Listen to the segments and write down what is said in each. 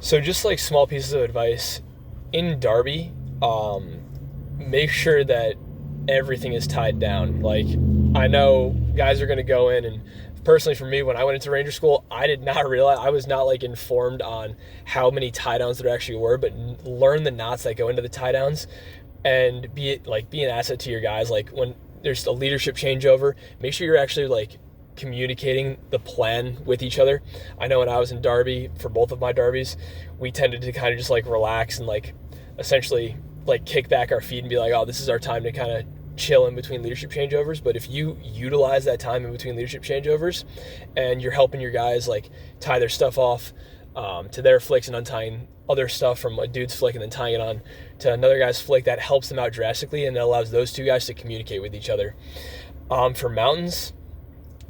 So just like small pieces of advice in Derby, make sure that everything is tied down. Like, I know guys are going to go in, and personally for me, when I went into Ranger School, I did not realize, I was not like informed on how many tie downs there actually were, but learn the knots that go into the tie downs and be an asset to your guys. Like when there's a leadership changeover, make sure you're actually like communicating the plan with each other. I know when I was in Derby, for both of my Derbies, we tended to kind of just like relax and like essentially like kick back our feet and be like, oh, this is our time to kind of chill in between leadership changeovers. But if you utilize that time in between leadership changeovers and you're helping your guys like tie their stuff off to their flicks and untying other stuff from a dude's flick and then tying it on to another guy's flick, that helps them out drastically and it allows those two guys to communicate with each other. For mountains,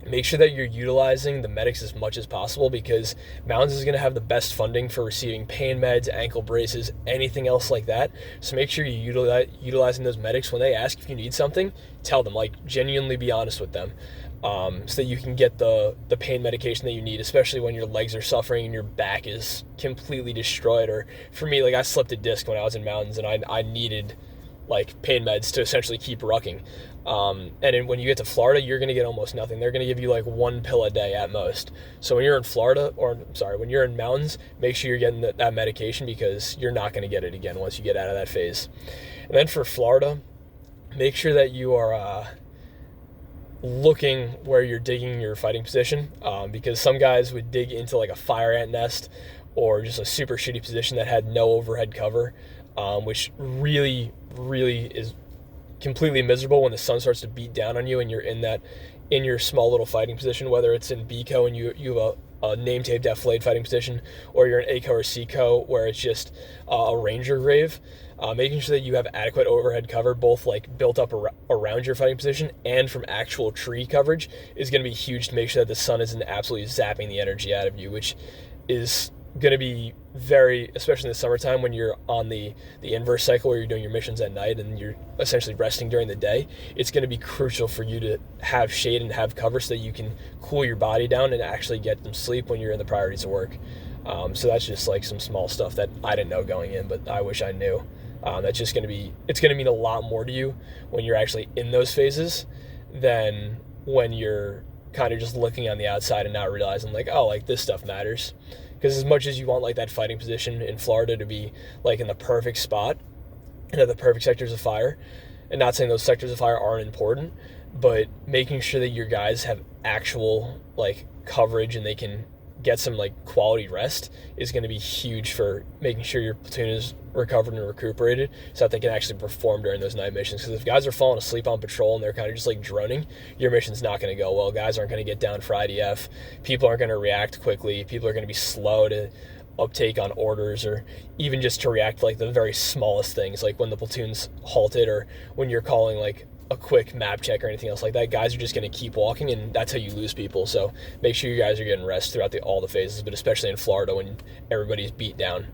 make sure that you're utilizing the medics as much as possible, because Mountains is going to have the best funding for receiving pain meds, ankle braces, anything else like that. So make sure you utilizing those medics. When they ask if you need something, tell them, like genuinely be honest with them, so that you can get the pain medication that you need, especially when your legs are suffering and your back is completely destroyed. Or for me, like I slipped a disc when I was in Mountains and I needed like pain meds to essentially keep rucking. And then when you get to Florida, you're going to get almost nothing. They're going to give you like one pill a day at most. So when you're in Florida, or I'm sorry, when you're in Mountains, make sure you're getting that medication, because you're not going to get it again once you get out of that phase. And then for Florida, make sure that you are looking where you're digging your fighting position, because some guys would dig into like a fire ant nest or just a super shitty position that had no overhead cover, which really is completely miserable when the sun starts to beat down on you and you're in your small little fighting position, whether it's in BCO and you have a name tape defilade fighting position, or you're in ACO or CCO where it's just a ranger grave. Making sure that you have adequate overhead cover, both like built up around your fighting position and from actual tree coverage, is going to be huge to make sure that the sun isn't absolutely zapping the energy out of you, which is going to be very, especially in the summertime when you're on the inverse cycle where you're doing your missions at night and you're essentially resting during the day. It's going to be crucial for you to have shade and have cover so that you can cool your body down and actually get some sleep when you're in the priorities of work. So that's just like some small stuff that I didn't know going in, but I wish I knew. That's just going to be, it's going to mean a lot more to you when you're actually in those phases than when you're kind of just looking on the outside and not realizing like, oh, like this stuff matters. Because as much as you want like that fighting position in Florida to be like in the perfect spot and have the perfect sectors of fire, and not saying those sectors of fire aren't important, but making sure that your guys have actual like coverage and they can get some like quality rest is going to be huge for making sure your platoon is recovered and recuperated so that they can actually perform during those night missions. Because if guys are falling asleep on patrol and they're kind of just like droning, your mission's not going to go well. Guys aren't going to get down for IDF. People aren't going to react quickly. People are going to be slow to uptake on orders, or even just to react to like the very smallest things, like when the platoon's halted or when you're calling like a quick map check or anything else like that. Guys are just going to keep walking, and that's how you lose people. So make sure you guys are getting rest throughout all the phases, but especially in Florida when everybody's beat down.